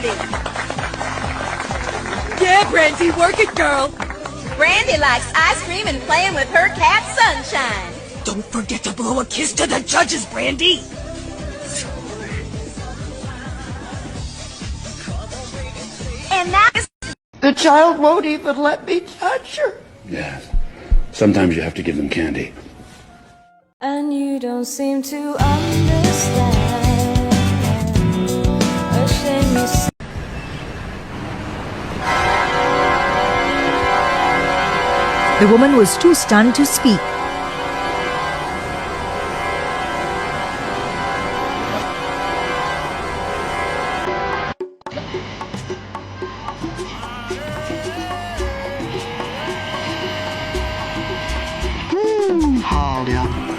Brandy. Yeah, Brandy, work it, girl. Brandy likes ice cream and playing with her cat, Sunshine. Don't forget to blow a kiss to the judges, Brandy. And now The child won't even let me touch her. Yes. Sometimes you have to give them candy. And you don't seem to understand. A shame you see. The woman was too stunned to speak. Hard, ja.